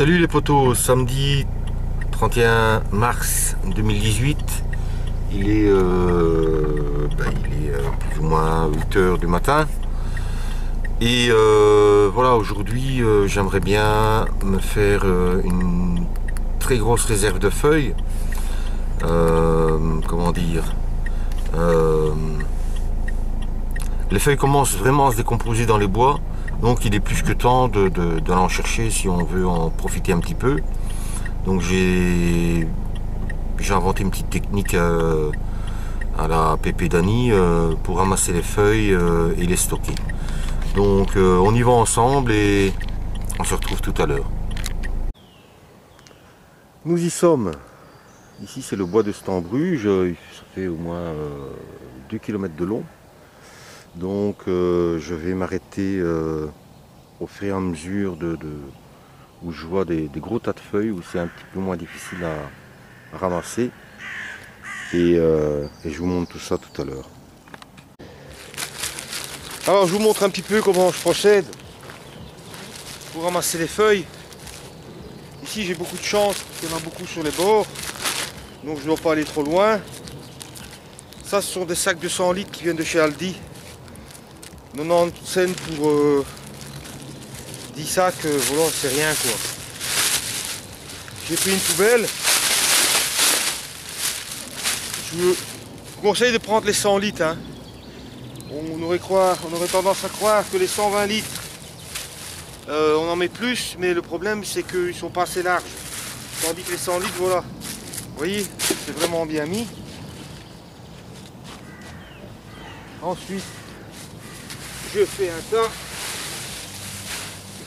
Salut les potos, samedi 31 mars 2018, il est, plus ou moins 8 h du matin. Et voilà, aujourd'hui j'aimerais bien me faire une très grosse réserve de feuilles. Comment dire, les feuilles commencent vraiment à se décomposer dans les bois. Donc il est plus que temps d'aller en chercher si on veut en profiter un petit peu. Donc j'ai inventé une petite technique à la Pépé Dani pour ramasser les feuilles et les stocker. Donc on y va ensemble et on se retrouve tout à l'heure. Nous y sommes. Ici c'est le bois de Stambruge, ça fait au moins 2 km de long. Donc je vais m'arrêter au fur et à mesure où je vois des gros tas de feuilles, où c'est un petit peu moins difficile à ramasser. Et je vous montre tout ça tout à l'heure. Alors je vous montre un petit peu comment je procède pour ramasser les feuilles. Ici j'ai beaucoup de chance, il y en a beaucoup sur les bords, donc je ne dois pas aller trop loin. Ça ce sont des sacs de 100 litres qui viennent de chez Aldi. 90 cents pour 10 sacs, voilà, c'est rien quoi. J'ai pris une poubelle. Je vous conseille de prendre les 100 litres. Hein. On aurait tendance à croire que les 120 litres, on en met plus, mais le problème c'est qu'ils sont pas assez larges. Tandis que les 100 litres, voilà. Vous voyez, c'est vraiment bien mis. Ensuite, je fais un tas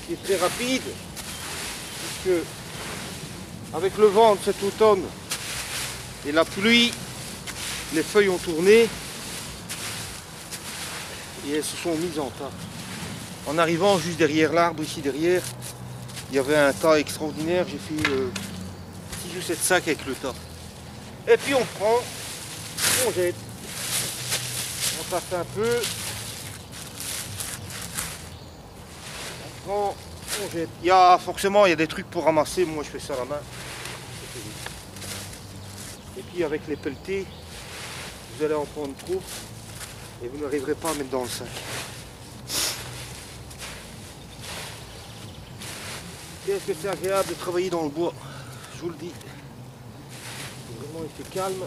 qui est très rapide, puisque avec le vent de cet automne et la pluie, les feuilles ont tourné et elles se sont mises en tas. En arrivant juste derrière l'arbre, ici derrière, il y avait un tas extraordinaire. J'ai fait 6 ou 7 sacs avec le tas. Et puis on prend, on jette, on tape un peu. On jette. Forcément il y a des trucs pour ramasser, moi je fais ça à la main. Et puis avec les pelletés, vous allez en prendre trop et vous n'arriverez pas à mettre dans le sac. Qu'est-ce que c'est agréable de travailler dans le bois, je vous le dis. Vraiment il fait calme.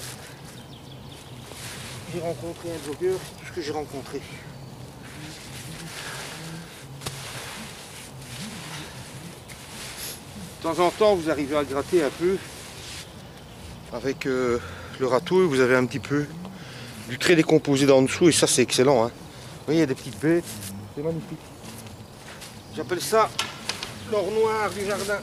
J'ai rencontré un blogueur, c'est tout ce que j'ai rencontré. De temps en temps, vous arrivez à gratter un peu avec le râteau et vous avez un petit peu du trait décomposé dans dessous et ça c'est excellent. Hein. Vous voyez, il y a des petites baies, c'est magnifique. J'appelle ça l'or noir du jardin.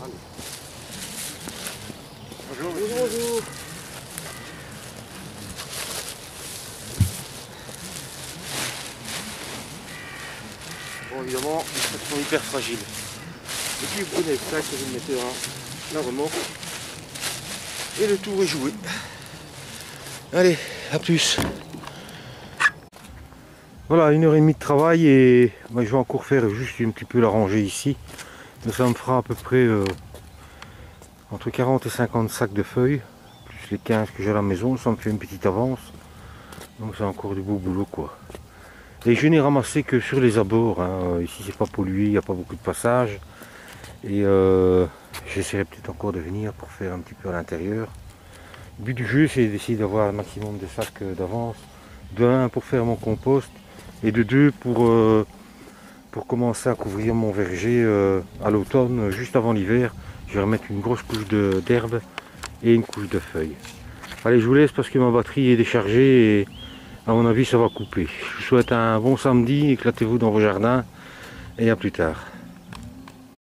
Allez. Bonjour. Bonjour. Bon, évidemment, les sacs sont hyper fragiles. Et puis vous prenez le sac et vous le mettez dans la remorque. Et le tour est joué. Allez, à plus. Voilà, 1h30 de travail et je vais encore faire juste un petit peu la rangée ici. Donc ça me fera à peu près entre 40 et 50 sacs de feuilles, plus les 15 que j'ai à la maison, ça me fait une petite avance. Donc c'est encore du beau boulot quoi. Et je n'ai ramassé que sur les abords, hein. Ici c'est pas pollué, il n'y a pas beaucoup de passages. Et j'essaierai peut-être encore de venir pour faire un petit peu à l'intérieur. Le but du jeu c'est d'essayer d'avoir un maximum de sacs d'avance. De 1 pour faire mon compost et de 2 pour commencer à couvrir mon verger à l'automne, juste avant l'hiver. Je vais remettre une grosse couche d'herbe et une couche de feuilles. Allez, je vous laisse parce que ma batterie est déchargée et à mon avis ça va couper. Je vous souhaite un bon samedi, éclatez-vous dans vos jardins et à plus tard.